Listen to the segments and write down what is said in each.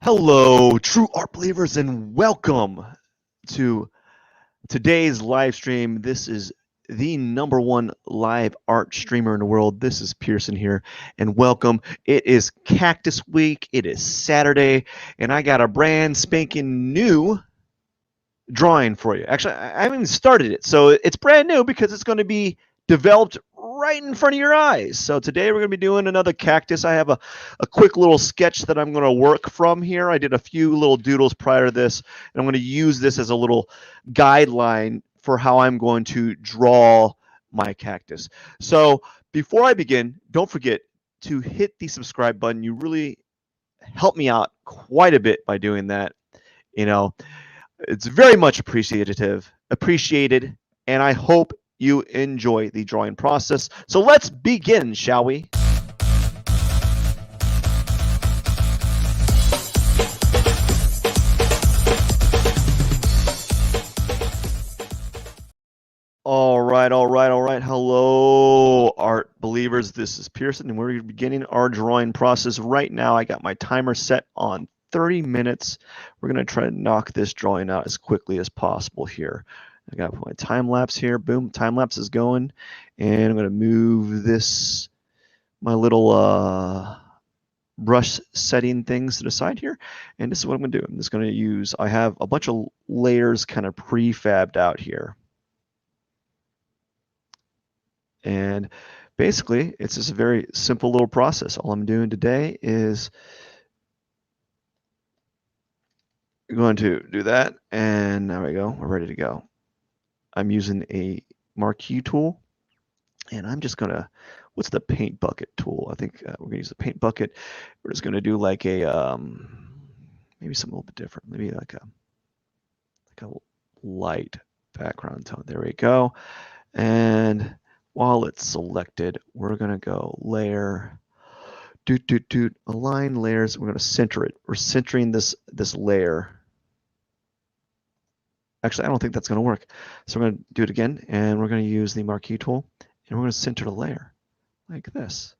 Hello, true art believers, and welcome to today's live stream. This is the #1 live art streamer in the world. This is Pierson here, and welcome. It is Cactus Week. It is Saturday, and I got a brand spanking new drawing for you. Actually, I haven't even started it, so it's brand new because it's going to be developed right in front of your eyes. So today we're going to be doing another cactus. I have a quick little sketch that I'm going to work from here. I did a few little doodles prior to this, and I'm going to use this as a little guideline for how I'm going to draw my cactus. So before I begin, don't forget to hit the subscribe button. You really help me out quite a bit by doing that. You know, it's very much appreciated, and I hope you enjoy the drawing process. So let's begin, shall we? All right. Hello, art believers. This is Pierson, and we're beginning our drawing process right now. I got my timer set on 30 minutes. We're going to try to knock this drawing out as quickly as possible here. I got my time lapse here. Boom, time lapse is going. And I'm going to move this, my little brush setting things to the side here. And this is what I'm going to do. I'm just going to use, I have a bunch of layers kind of prefabbed out here. And basically, it's just a very simple little process. All I'm doing today is going to do that. And there we go. We're ready to go. I'm using a marquee tool, and I'm just gonna, what's the paint bucket tool? I think we're gonna use the paint bucket. We're just gonna do like a, maybe something a little bit different. Maybe like a light background tone. There we go. And while it's selected, we're gonna go layer, align layers. We're gonna center it. We're centering this layer. Actually, I don't think that's going to work. So we're going to do it again, and we're going to use the marquee tool, and we're going to center the layer like this.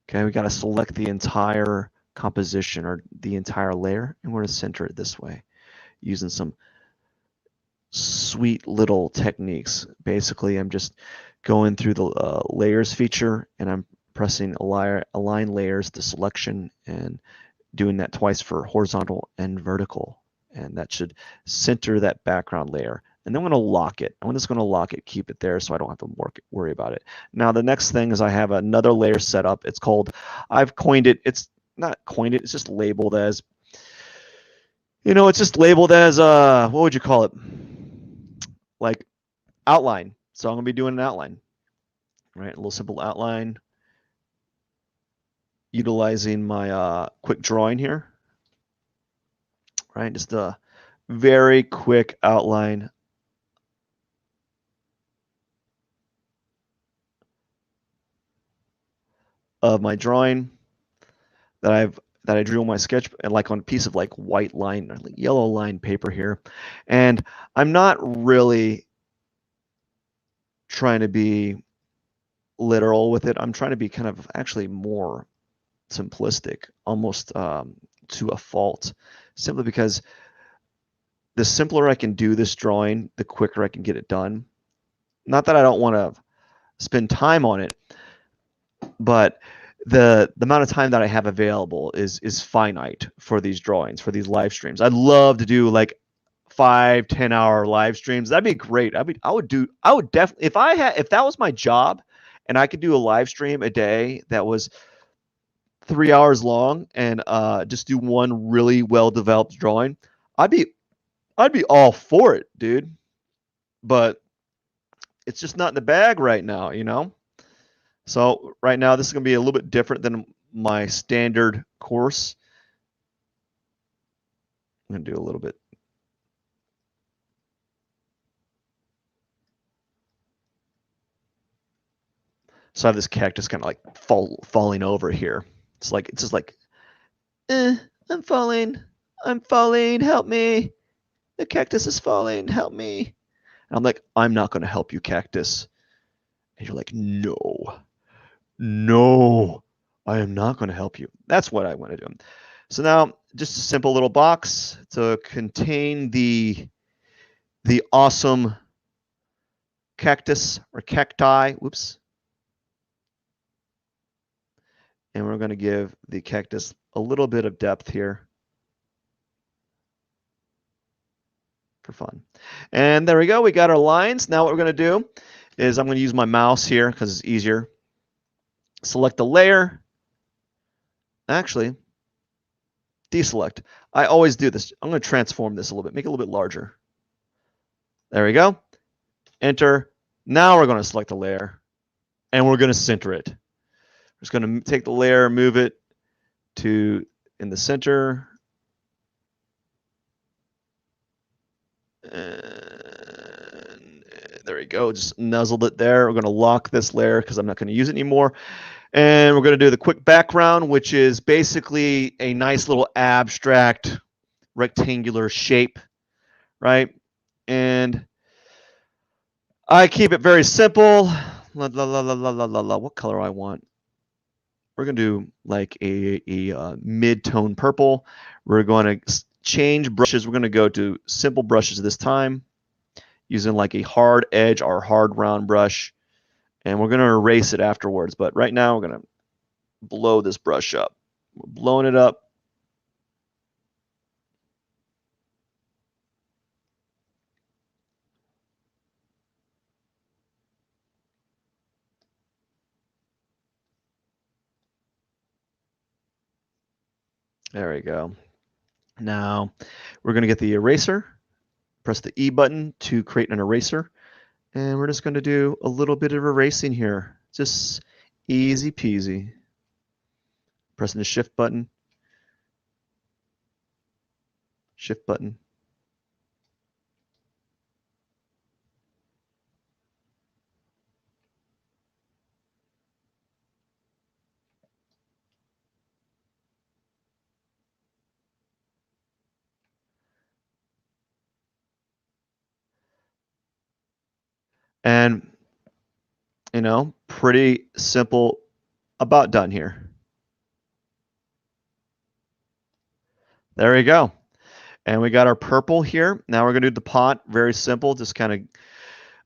Okay, we got to select the entire composition or the entire layer, and we're going to center it this way using some sweet little techniques. Basically, I'm just going through the layers feature, and I'm pressing align layers to selection and doing that twice for horizontal and vertical. And that should center that background layer. And then I'm going to lock it. I'm just going to lock it, keep it there so I don't have to worry about it. Now, the next thing is I have another layer set up. It's called, I've coined it, it's not coined it, it's just labeled as, it's just labeled as, what would you call it? Like outline. So I'm going to be doing an outline, right? A little simple outline, utilizing my quick drawing here. Right, just a very quick outline of my drawing that I drew on my sketch, and like on a piece of like white line, like yellow line paper here. And I'm not really trying to be literal with it. I'm trying to be kind of actually more simplistic, almost to a fault, simply because the simpler I can do this drawing, the quicker I can get it done. Not that I don't want to spend time on it, but the amount of time that I have available is finite for these drawings, for these live streams. I'd love to do like 5-10 hour live streams. That'd be great. I would definitely, if that was my job and I could do a live stream a day that was 3 hours long and just do one really well developed drawing, I'd be all for it, dude. But it's just not in the bag right now, So right now, this is going to be a little bit different than my standard course. I'm going to do a little bit. So I have this cactus kind of like falling over here. It's just like, I'm falling, help me. The cactus is falling, help me. And I'm like, I'm not going to help you, cactus. And you're like, no, I am not going to help you. That's what I want to do. So now just a simple little box to contain the awesome cactus or cacti. Whoops. And we're going to give the cactus a little bit of depth here for fun. And there we go. We got our lines. Now what we're going to do is I'm going to use my mouse here because it's easier. Select the layer. Actually, deselect. I always do this. I'm going to transform this a little bit, make it a little bit larger. There we go. Enter. Now we're going to select the layer and we're going to center it. We're just going to take the layer, move it to in the center. And there we go. Just nuzzled it there. We're going to lock this layer because I'm not going to use it anymore. And we're going to do the quick background, which is basically a nice little abstract rectangular shape, right? And I keep it very simple. What color I want? We're going to do like a mid-tone purple. We're going to change brushes. We're going to go to simple brushes this time, using like a hard edge or hard round brush. And we're going to erase it afterwards. But right now, we're going to blow this brush up. We're blowing it up. There we go. Now we're going to get the eraser. Press the E button to create an eraser. And we're just going to do a little bit of erasing here. Just easy peasy. Pressing the shift button. Shift button. And, you know, pretty simple, about done here. There we go. And we got our purple here. Now we're going to do the pot. Very simple. Just kind of,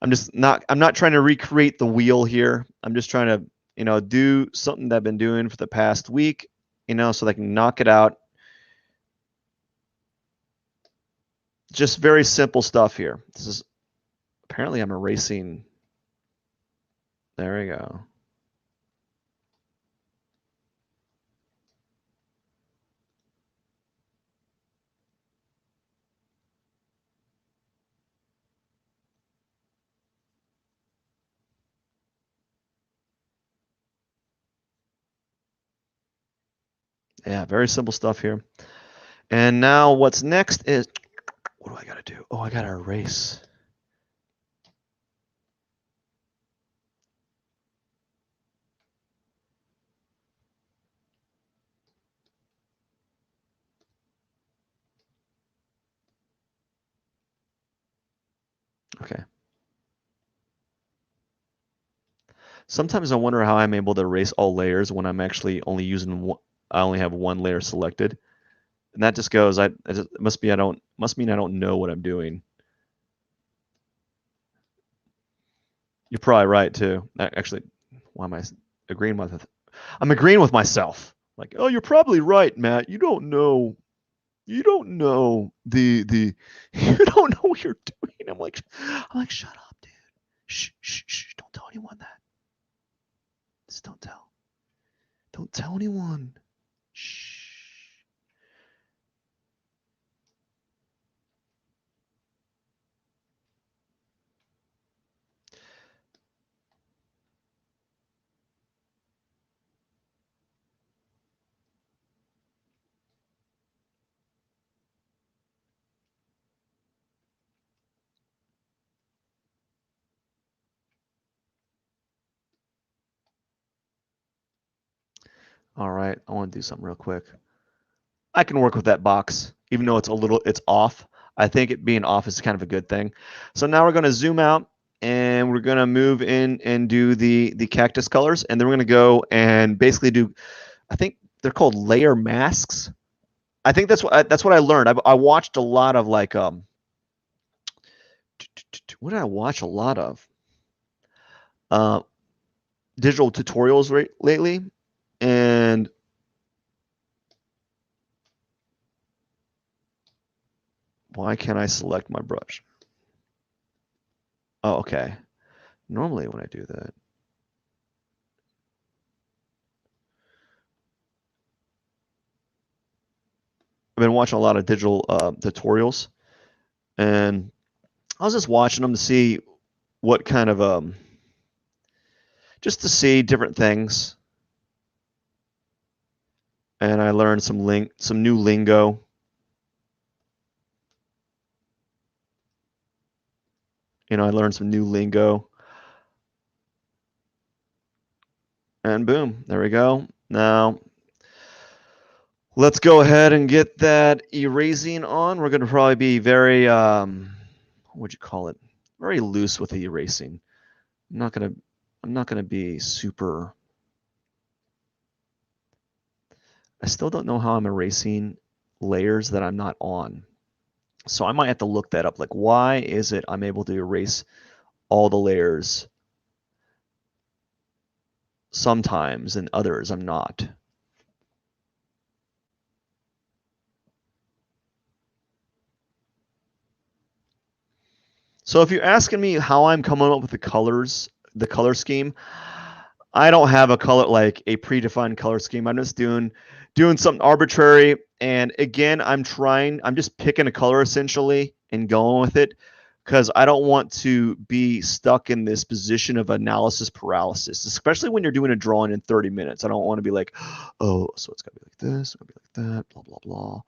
I'm not trying to recreate the wheel here. I'm just trying to, you know, do something that I've been doing for the past week, you know, so that I can knock it out. Just very simple stuff here. This is, apparently I'm erasing. There we go. Yeah, very simple stuff here. And now what's next is, what do I got to do? Oh, I got to erase. Okay. Sometimes I wonder how I'm able to erase all layers when I'm actually only using one, I only have one layer selected. And that just goes, it must mean I don't know what I'm doing. You're probably right too. Actually, why am I agreeing with? I'm agreeing with myself. Like, oh, you're probably right, Matt. You don't know. You don't know the. You don't know what you're doing. I'm like, shut up, dude. Shh, shh, shh. Don't tell anyone that. Just don't tell. Don't tell anyone. Shh. All right, I want to do something real quick. I can work with that box, even though it's off. I think it being off is kind of a good thing. So now we're going to zoom out and we're going to move in and do the cactus colors. And then we're going to go and basically do, I think they're called layer masks. I think that's what I learned. I watched a lot of like what did I watch a lot of? Uh, Digital tutorials lately, and why can't I select my brush? Oh, okay. Normally when I do that, I've been watching a lot of digital tutorials, and I was just watching them to see what kind of just to see different things, and I learned some new lingo. I learned some new lingo, and boom, there we go. Now let's go ahead and get that erasing on. We're going to probably be very what would you call it? Very loose with the erasing. I'm not gonna be super. I still don't know how I'm erasing layers that I'm not on. So I might have to look that up. Like, why is it I'm able to erase all the layers sometimes and others I'm not? So if you're asking me how I'm coming up with the color scheme, I don't have a color like a predefined color scheme. I'm just doing something arbitrary. And again, I'm just picking a color essentially and going with it because I don't want to be stuck in this position of analysis paralysis, especially when you're doing a drawing in 30 minutes. I don't want to be like, oh, so it's got to be like this, it's got to be like that, blah, blah, blah.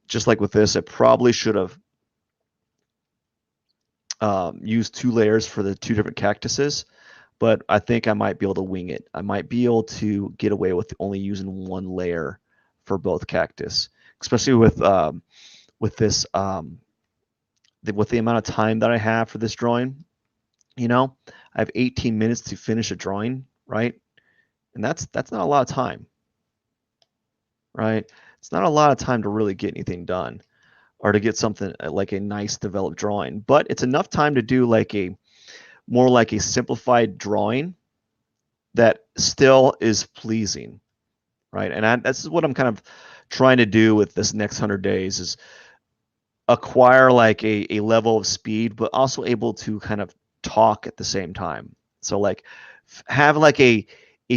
Just like with this, I probably should have used two layers for the two different cactuses, but I think I might be able to wing it. I might be able to get away with only using one layer for both cactus, especially with this with the amount of time that I have for this drawing. I have 18 minutes to finish a drawing, right? And that's not a lot of time, right? It's not a lot of time to really get anything done or to get something like a nice developed drawing, but it's enough time to do like a more like a simplified drawing that still is pleasing, right? And that's what I'm kind of trying to do with this next 100 days is acquire like a level of speed, but also able to kind of talk at the same time. So like have like a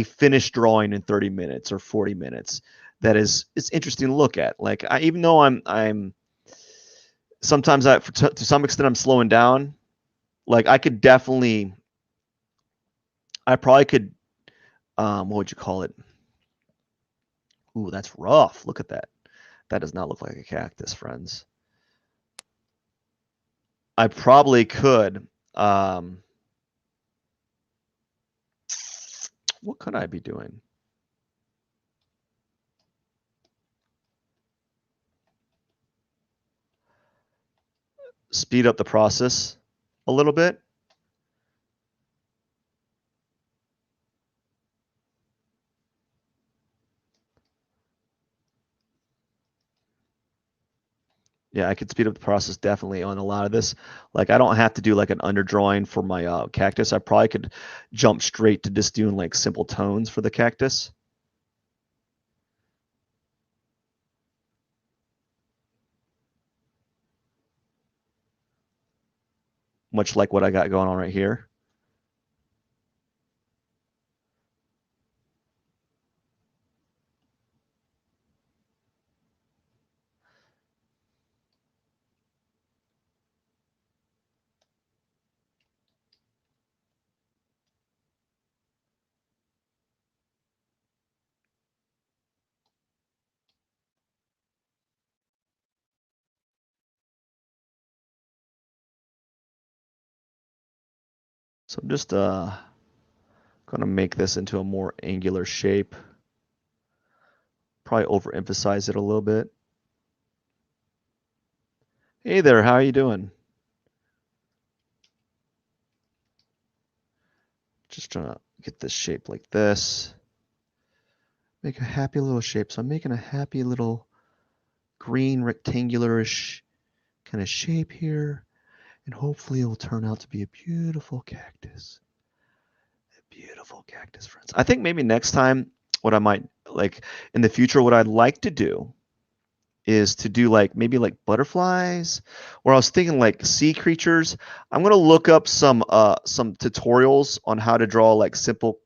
finished drawing in 30 minutes or 40 minutes that is it's interesting to look at. Like even though I'm sometimes to some extent I'm slowing down. Like I probably could what would you call it? Ooh, that's rough. Look at that. That does not look like a cactus, friends. I probably could. What could I be doing? Speed up the process a little bit. Yeah, I could speed up the process definitely on a lot of this. Like I don't have to do like an underdrawing for my cactus. I probably could jump straight to just doing like simple tones for the cactus. Much like what I got going on right here. So I'm just gonna make this into a more angular shape. Probably overemphasize it a little bit. Hey there, how are you doing? Just trying to get this shape like this. Make a happy little shape. So I'm making a happy little green rectangular-ish kind of shape here. And hopefully it will turn out to be a beautiful cactus. A beautiful cactus, friends. I think maybe next time what I might like in the future, what I'd like to do is to do like maybe like butterflies, or I was thinking like sea creatures. I'm gonna look up some tutorials on how to draw like simple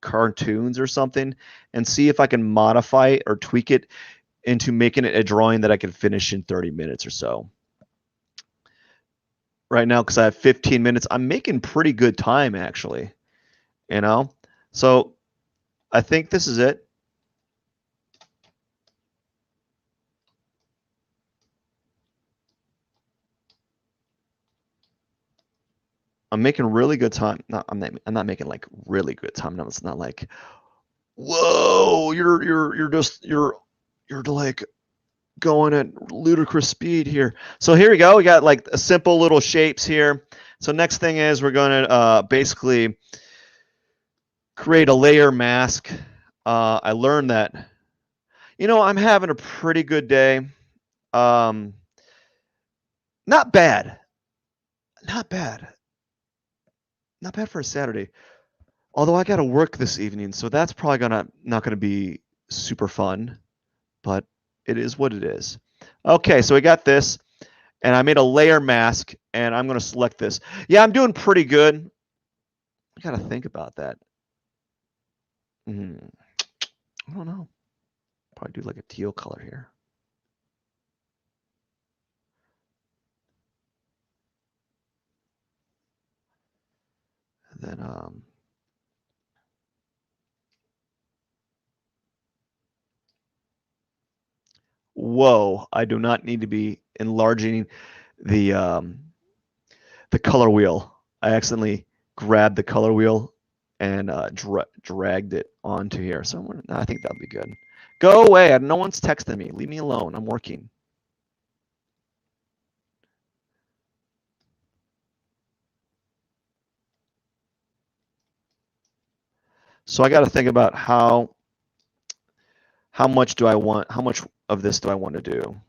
cartoons or something and see if I can modify it or tweak it into making it a drawing that I can finish in 30 minutes or so. Right now, because I have 15 minutes, I'm making pretty good time actually, you know? So I think this is it. I'm making really good time. I'm not making like really good time. No, it's not like, whoa, you're like going at ludicrous speed here. So here we go. We got like a simple little shapes here. So next thing is we're going to basically create a layer mask. I learned that, I'm having a pretty good day. Um, not bad. Not bad. Not bad for a Saturday. Although I got to work this evening, so that's probably not gonna be super fun, but it is what it is. Okay, so we got this, and I made a layer mask, and I'm gonna select this. Yeah, I'm doing pretty good. I gotta think about that. I don't know. Probably do like a teal color here. And then whoa, I do not need to be enlarging the the color wheel. I accidentally grabbed the color wheel and dragged it onto here. So I think that'll be good. Go away. No one's texting me. Leave me alone. I'm working. So I got to think about how much do I want? How much of this do I want to do?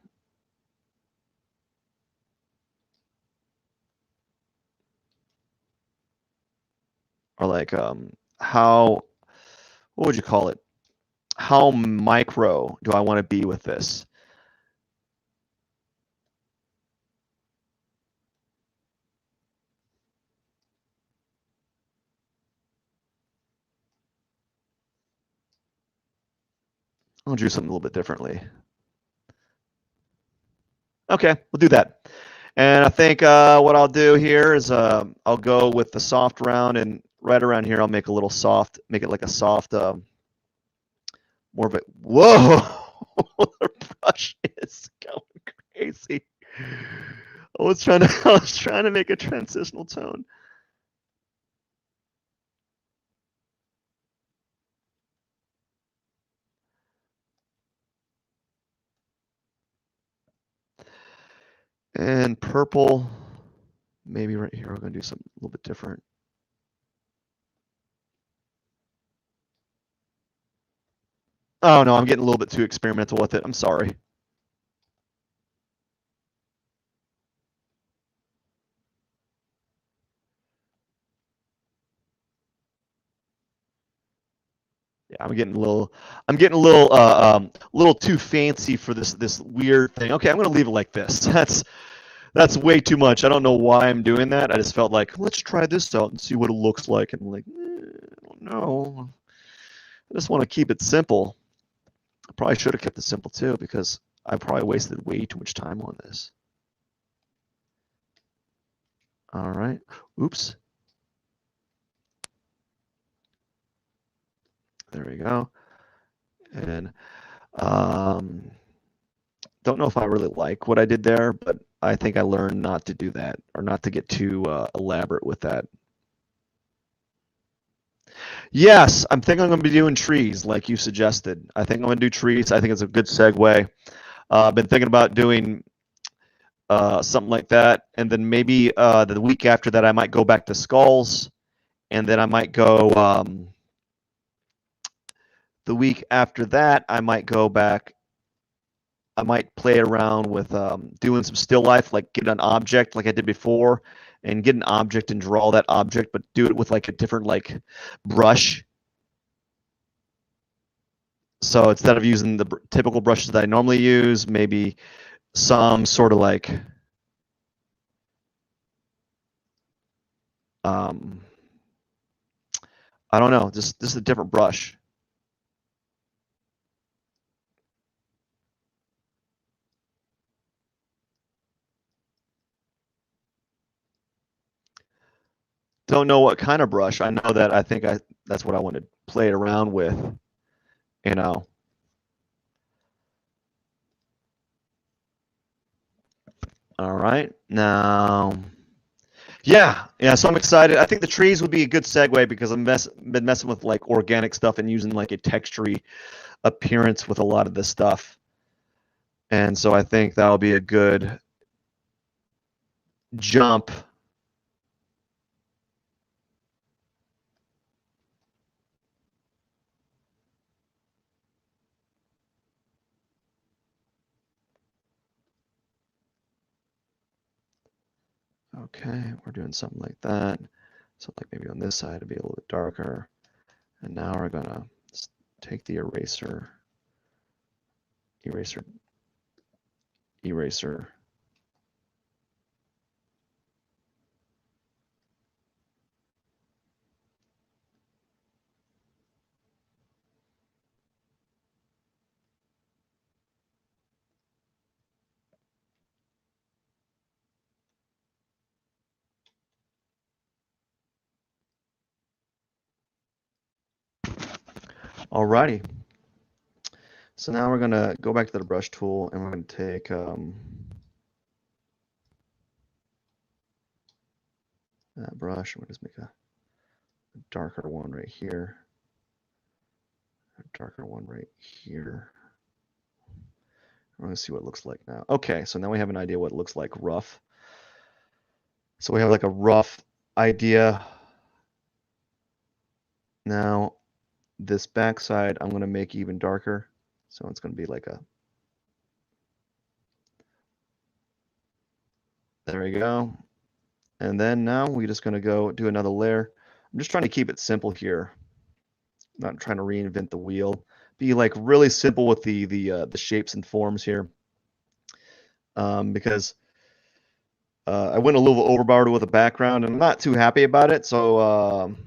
Or like how, what would you call it? How micro do I want to be with this? I'll do something a little bit differently. Okay, we'll do that. And I think what I'll do here is I'll go with the soft round, and right around here I'll make a little soft, make it like a soft, more of a, whoa, the brush is going crazy. I was trying to make a transitional tone. And purple, maybe right here, we're gonna do something a little bit different. Oh no, I'm getting a little bit too experimental with it. I'm sorry. Yeah, I'm getting a little too fancy for this weird thing. Okay, I'm gonna leave it like this. That's way too much. I don't know why I'm doing that. I just felt like, let's try this out and see what it looks like. And I'm like, I don't know. I just want to keep it simple. I probably should have kept it simple too, because I probably wasted way too much time on this. All right. Oops. There we go. And don't know if I really like what I did there, but I think I learned not to do that, or not to get too elaborate with that. Yes, I'm thinking I'm going to be doing trees like you suggested. I think I'm going to do trees. I think it's a good segue. I've been thinking about doing something like that, and then maybe the week after that I might go back to skulls, and then I might go the week after that I might go back I might play around with doing some still life, like get an object like I did before, and get an object and draw that object, but do it with like a different like brush. So instead of using the typical brushes that I normally use, maybe some sort of like um, I don't know, just this is a different brush. Don't know what kind of brush. I know that I think that's what I want to play it around with, you know. All right. Now, yeah. So I'm excited. I think the trees would be a good segue because been messing with like organic stuff and using like a textury appearance with a lot of this stuff, and so I think that'll be a good jump. Okay, we're doing something like that. So like maybe on this side it'll be a little bit darker. And now we're gonna take the eraser, eraser. Alrighty. So now we're gonna go back to the brush tool and we're gonna take that brush and we'll just make a darker one right here, a darker one right here. We're gonna see what it looks like now. Okay, so now we have an idea what it looks like rough. So we have like a rough idea. Now this backside I'm gonna make even darker. So it's gonna be like a, there we go. And then now we're just gonna go do another layer. I'm just trying to keep it simple here. Not trying to reinvent the wheel. Be like really simple with the shapes and forms here, because I went a little overboard with the background, and I'm not too happy about it. So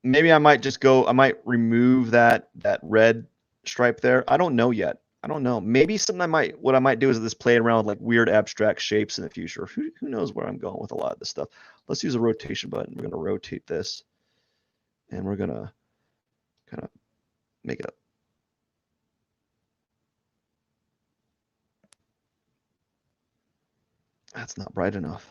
maybe I might just go. I might remove that red stripe there. I don't know yet. I don't know. Maybe something what I might do is just play around with like weird abstract shapes in the future. Who knows where I'm going with a lot of this stuff. Let's use a rotation button. We're gonna rotate this, and we're gonna kind of make it. That's not bright enough.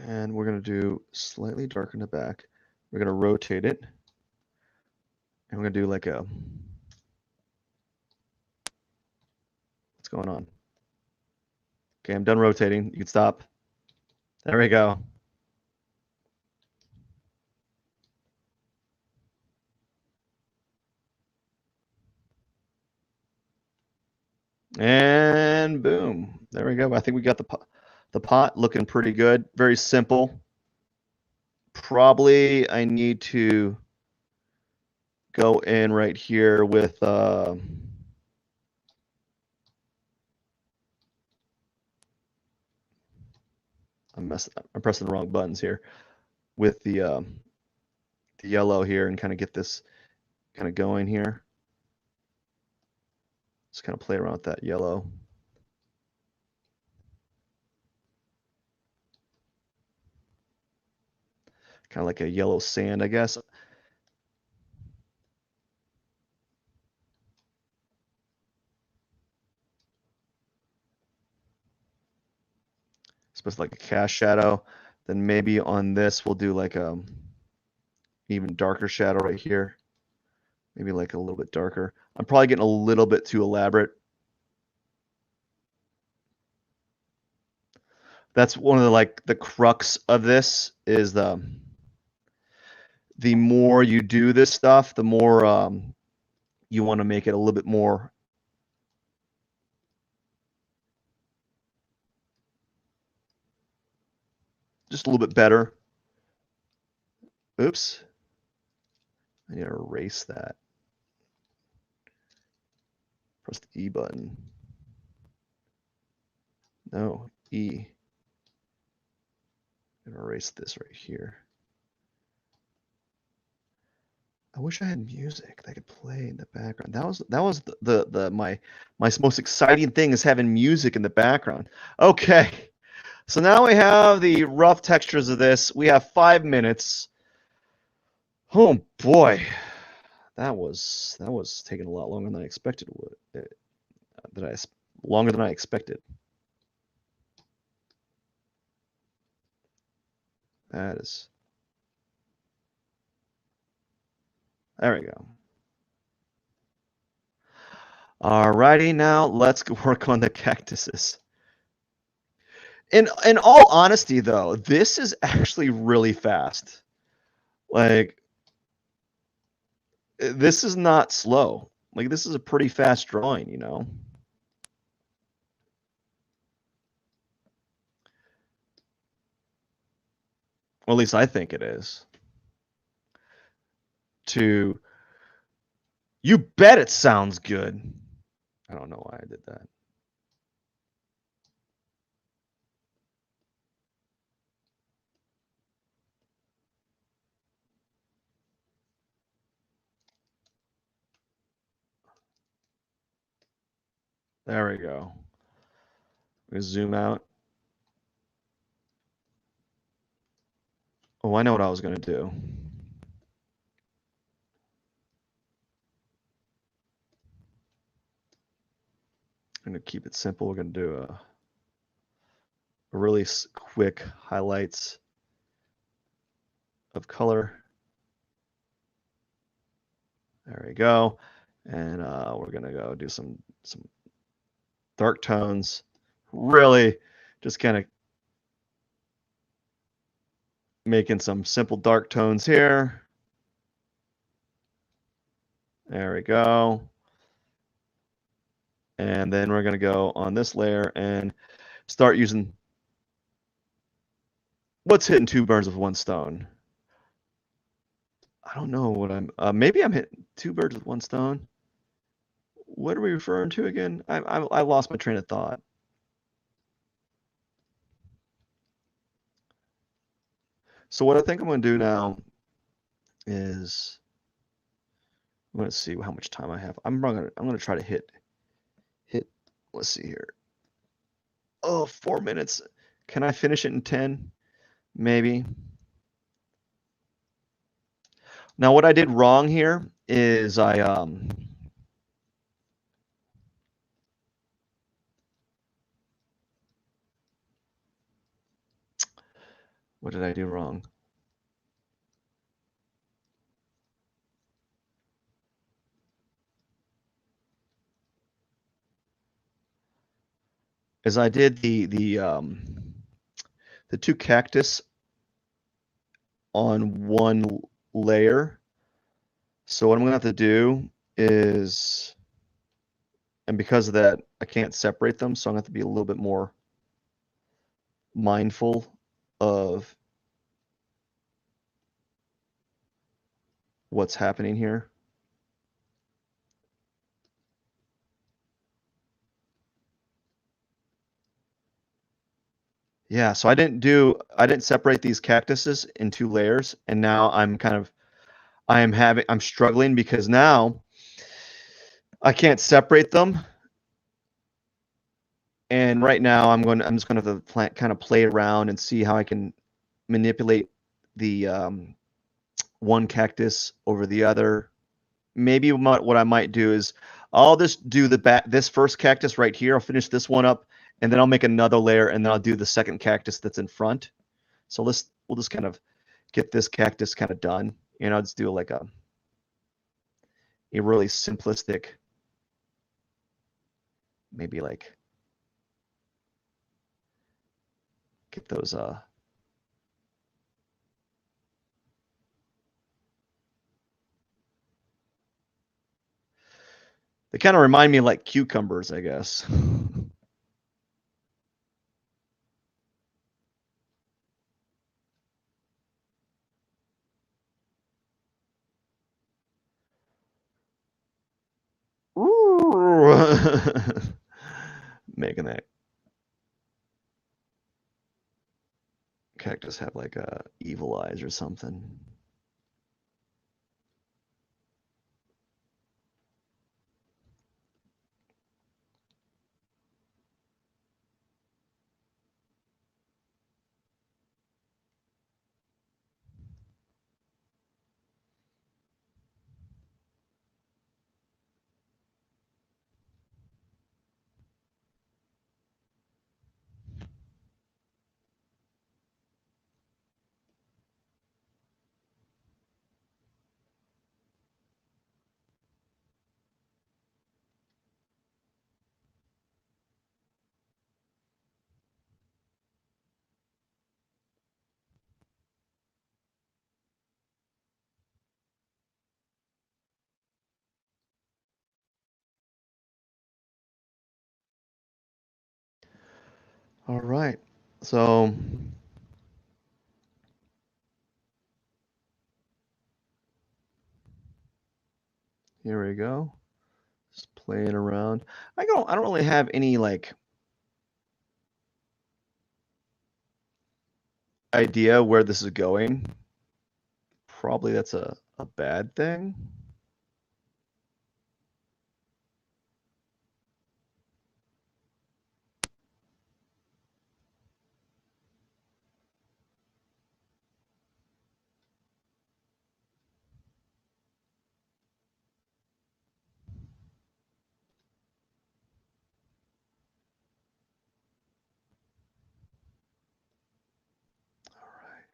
And we're going to do slightly darker in the back. We're going to rotate it. And we're going to do like a, what's going on? Okay, I'm done rotating. You can stop. There we go. And boom. There we go. I think we got the pot looking pretty good. Very simple. Probably I need to go in right here with I'm pressing the wrong buttons here with the yellow here and kind of get this kind of going here. Just kind of play around with that yellow. Kind of like a yellow sand, I guess. Supposed to like a cast shadow. Then maybe on this we'll do like a even darker shadow right here. Maybe like a little bit darker. I'm probably getting a little bit too elaborate. That's one of the crux of this is the more you do this stuff, the more you want to make it a little bit more just a little bit better. Oops. I need to erase that. Press the E button. No, E. I'm gonna erase this right here. I wish I had music that I could play in the background. That was my most exciting thing is having music in the background. Okay. So now we have the rough textures of this. We have 5 minutes. Oh boy. That was taking a lot longer than I expected it would. Longer than I expected. That is. There we go. Alrighty, now let's work on the cactuses. In all honesty, though, this is actually really fast. Like, this is not slow. Like, this is a pretty fast drawing, you know? Well, at least I think it is. You bet it sounds good. I don't know why I did that. There we go. We zoom out. Oh, I know what I was going to do. I'm going to keep it simple. We're going to do a really quick highlights of color. There we go. And we're going to go do some dark tones. Really just kind of making some simple dark tones here. There we go. And then we're going to go on this layer and start using what's hitting 2 birds with 1 stone. I don't know what I'm. Maybe I'm hitting 2 birds with 1 stone. What are we referring to again? I lost my train of thought. So what I think I'm going to do now is I'm going to see how much time I have. I'm going to try to hit. Let's see here. Oh, 4 minutes. Can I finish it in 10? Maybe. Now what I did wrong here is I what did I do wrong? Is I did the 2 cactus on 1 layer. So what I'm going to have to do is, and because of that, I can't separate them. So I'm going to have to be a little bit more mindful of what's happening here. Yeah, so I didn't separate these cactuses in 2 layers, and now I'm struggling because now I can't separate them. And right now I'm just going to kind of play around and see how I can manipulate the 1 cactus over the other. Maybe what I might do is I'll just do this first cactus right here. I'll finish this one up, and then I'll make another layer, and then I'll do the second cactus that's in front. So we'll just kind of get this cactus kind of done. And I'll just do like a really simplistic, maybe like get those they kind of remind me of like cucumbers, I guess. Making that cactus have like evil eyes or something. All right. So here we go. Just playing around. I don't really have any like idea where this is going. Probably that's a bad thing. All right.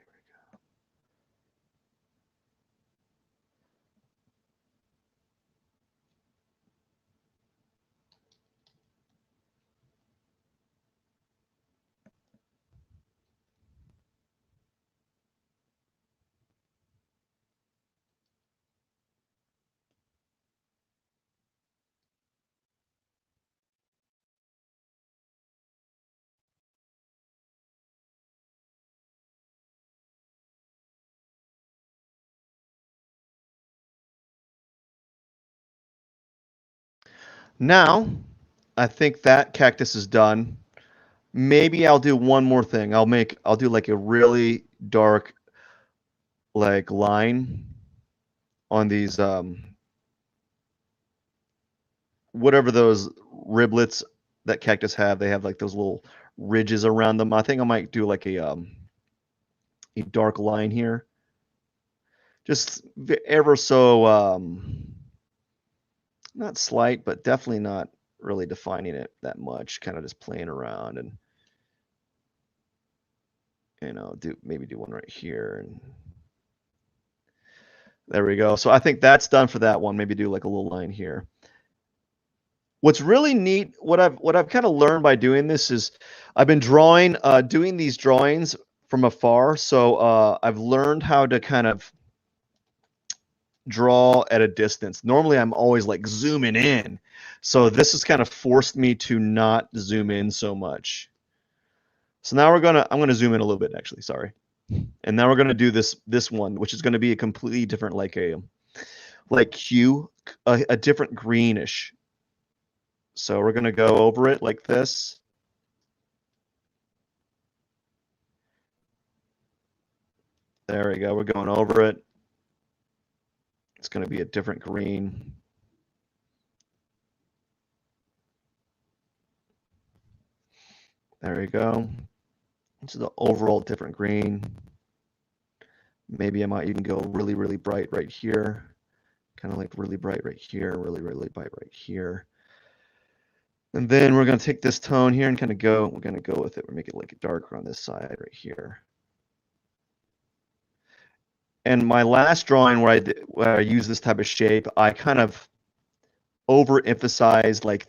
Now, I think that cactus is done. Maybe I'll do one more thing. I'll do like a really dark like line on these whatever those riblets that cactus have. They have like those little ridges around them. I think I might do like a dark line here. Just ever so not slight, but definitely not really defining it that much. Kind of just playing around and maybe do one right here and there we go. So I think that's done for that one. Maybe do like a little line here. What's really neat, what I've kind of learned by doing this is I've been doing these drawings from afar. So I've learned how to kind of draw at a distance. Normally I'm always like zooming in. So this has kind of forced me to not zoom in so much. So now I'm gonna zoom in a little bit actually, sorry. And now we're gonna do this one, which is gonna be a completely different like hue, a different greenish. So we're gonna go over it like this. There we go. We're going over it. It's going to be a different green. There we go. This is the overall different green. Maybe I might even go really, really bright right here. Kind of like really bright right here, really, really bright right here. And then we're going to take this tone here and we're going to go with it. We're make it like darker on this side right here. And my last drawing where I use this type of shape, I kind of overemphasized like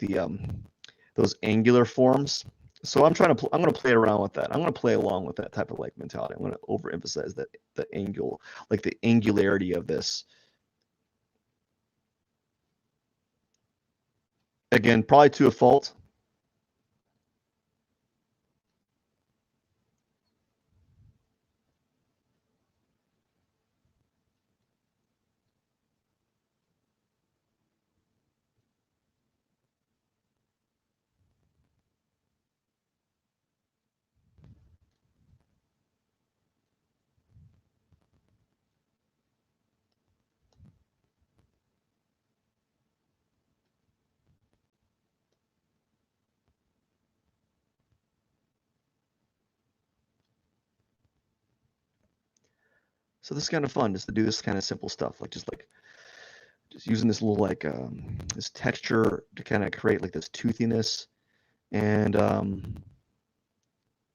those angular forms. So I'm going to play around with that. I'm going to play along with that type of like mentality. I'm going to overemphasize the angle, like the angularity of this. Again, probably to a fault. So this is kind of fun, just to do this kind of simple stuff, like just using this little like this texture to kind of create like this toothiness, and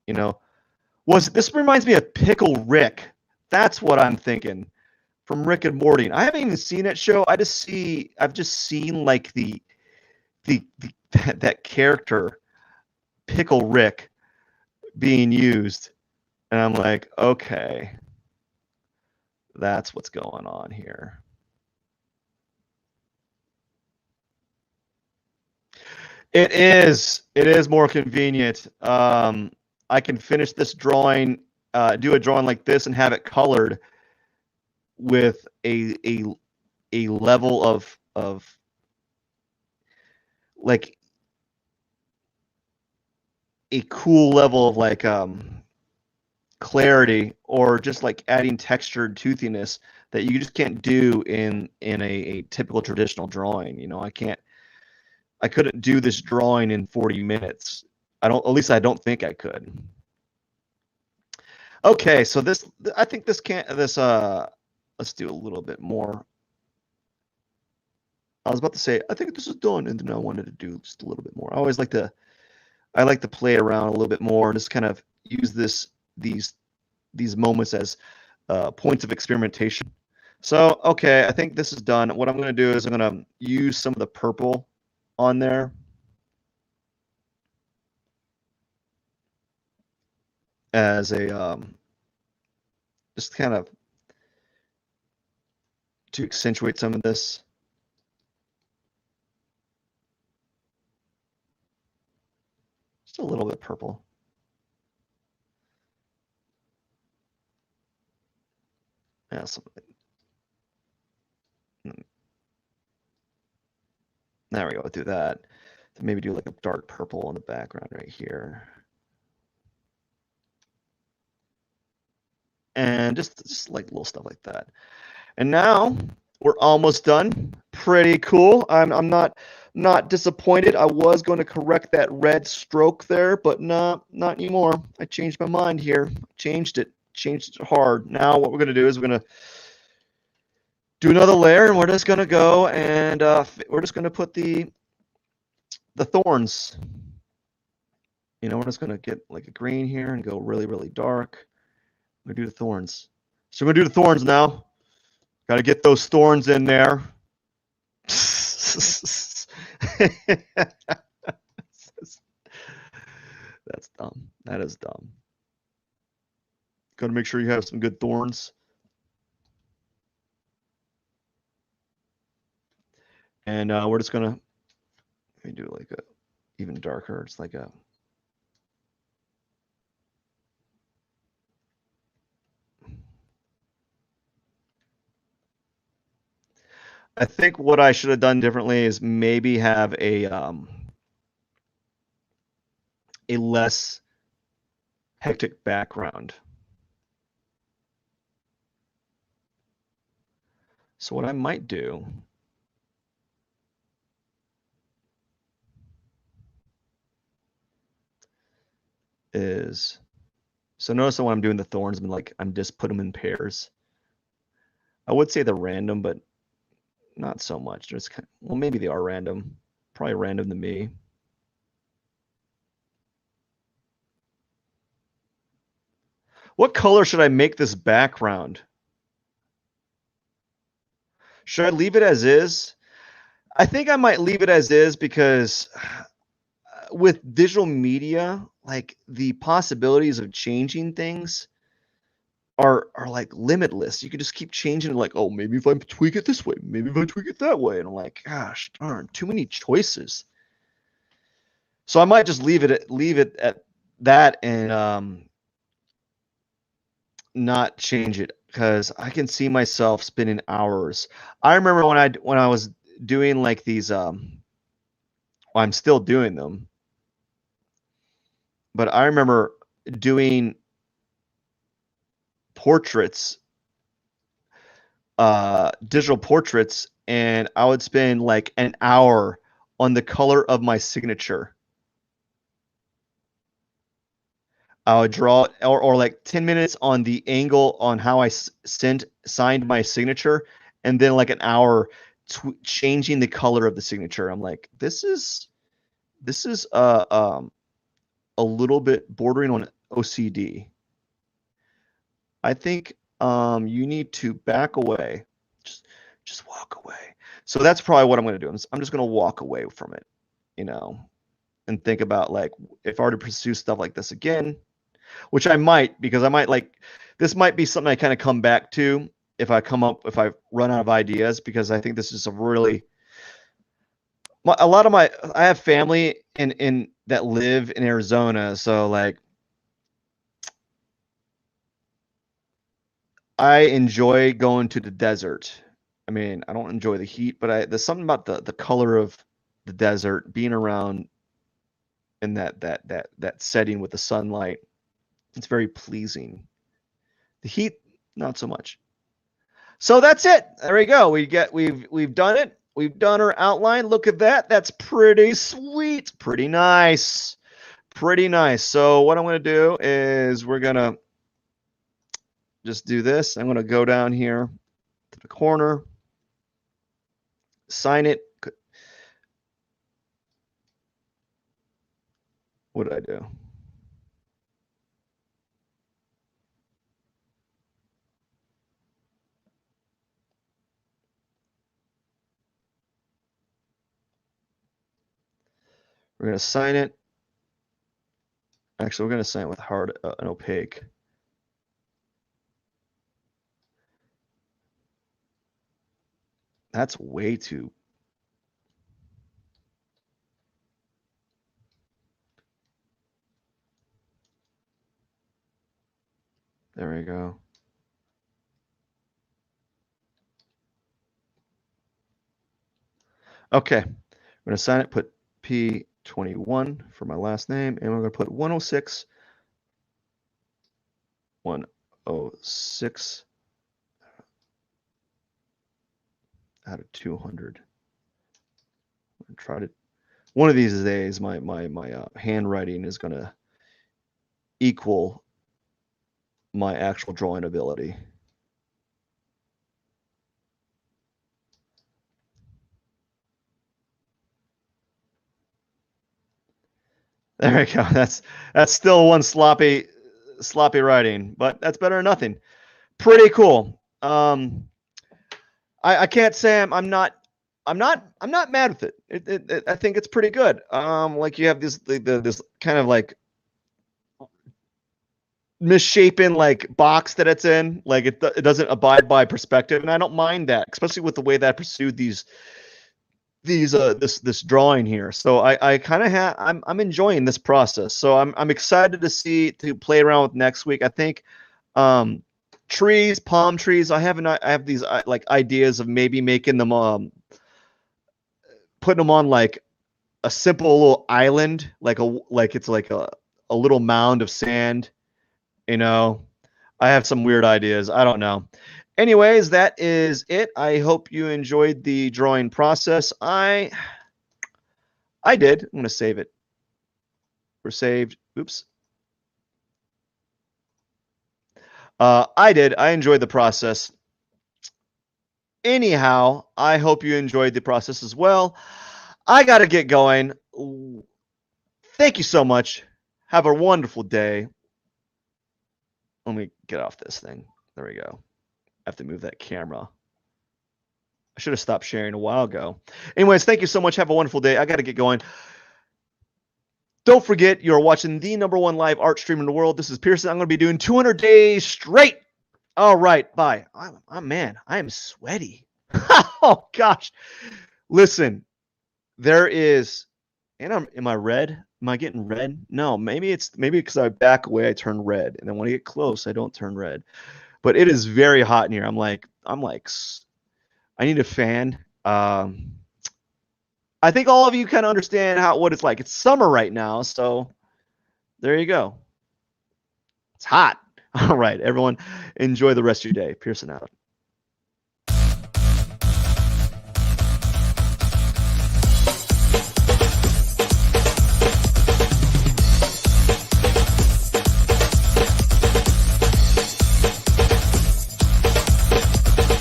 you know, this reminds me of Pickle Rick. That's what I'm thinking from Rick and Morty. I haven't even seen that show. I've just seen like the that character Pickle Rick being used, and I'm like, okay, that's what's going on here. It is. It is more convenient. I can finish this drawing, do a drawing like this, and have it colored with a level of like a cool level of like clarity, or just like adding textured toothiness that you just can't do in a typical traditional drawing. You know, I couldn't do this drawing in 40 minutes. At least I don't think I could. Okay, so I think let's do a little bit more. I was about to say, I think this is done, and then I wanted to do just a little bit more. I like to play around a little bit more and just kind of use these moments as points of experimentation. So, okay, I think this is done. What I'm going to do is I'm going to use some of the purple on there as a just kind of to accentuate some of this. Just a little bit purple. Yeah, something. There we go. Do that. Maybe do like a dark purple in the background right here. And just like little stuff like that. And now we're almost done. Pretty cool. I'm not disappointed. I was going to correct that red stroke there, but not anymore. I changed my mind here. Changed it hard. Now what we're going to do is we're going to do another layer, and we're just going to go and we're just going to put the thorns. You know, we're just going to get like a green here and go really, really dark. We're going to do the thorns. So we're going to do the thorns now. Got to get those thorns in there. That's dumb. That is dumb. Got to make sure you have some good thorns. And we're just going to do like a even darker. It's like a I think what I should have done differently is maybe have a less hectic background. So what I might do is, so notice that when I'm doing the thorns, I'm just put them in pairs. I would say they're random, but not so much. Just well, maybe they are random. Probably random to me. What color should I make this background? Should I leave it as is? I think I might leave it as is because with digital media, like the possibilities of changing things are like limitless. You can just keep changing it, like, oh, maybe if I tweak it this way, maybe if I tweak it that way. And I'm like, gosh darn, too many choices. So I might just leave it at that and not change it because I can see myself spending hours. I remember when I was doing like these well, I'm still doing them, but I remember doing portraits, digital portraits, and I would spend like an hour on the color of my signature. I would draw or like 10 minutes on the angle on how I signed my signature, and then like an hour changing the color of the signature. I'm like, this is a little bit bordering on OCD. I think you need to back away. Just just walk away. So that's probably what I'm going to do. I'm just going to walk away from it, you know, and think about like if I were to pursue stuff like this again, which I might, because I might like this might be something I kind of come back to if I run out of ideas, because I think this is a really a lot of my I have family in that live in Arizona, so like I enjoy going to the desert. I mean, I don't enjoy the heat, but there's something about the color of the desert, being around in that setting with the sunlight. It's very pleasing. The heat, not so much. So that's it. There we go. We've done it. We've done our outline. Look at that. That's pretty sweet. Pretty nice. Pretty nice. So what I'm going to do is we're going to just do this. I'm going to go down here to the corner, sign it. What did I do? We're going to sign it. Actually, we're going to sign it with hard and opaque. That's way too. There we go. Okay. I'm going to sign it, put P21 for my last name, and we're going to put 106. 106 out of 200. I'm try to. One of these days, my handwriting is going to equal my actual drawing ability. There we go. That's still one sloppy writing, but that's better than nothing. Pretty cool. I can't say I'm not mad with it. I think it's pretty good. Like you have this kind of like misshapen like box that it's in, like it doesn't abide by perspective, and I don't mind that, especially with the way that I pursued this drawing here. So I kind of I'm enjoying this process. So I'm excited to play around with next week. I think trees, palm trees. I have these like ideas of maybe making them putting them on like a simple little island, like it's like a little mound of sand, you know. I have some weird ideas. I don't know. Anyways, that is it. I hope you enjoyed the drawing process. I did. I'm going to save it. We're saved. Oops. I did. I enjoyed the process. Anyhow, I hope you enjoyed the process as well. I got to get going. Thank you so much. Have a wonderful day. Let me get off this thing. There we go. I have to move that camera. I should have stopped sharing a while ago. Anyways, thank you so much. Have a wonderful day. I got to get going. Don't forget, you're watching the #1 live art stream in the world. This is Pierson. I'm going to be doing 200 days straight. All right, bye. Man, I am sweaty. Oh gosh. Listen, there is, and am I red? Am I getting red? No, maybe because I back away, I turn red, and then when I get close, I don't turn red. But it is very hot in here. I'm like, I need a fan. I think all of you kind of understand what it's like. It's summer right now, so there you go. It's hot. All right, everyone, enjoy the rest of your day. Pierson out.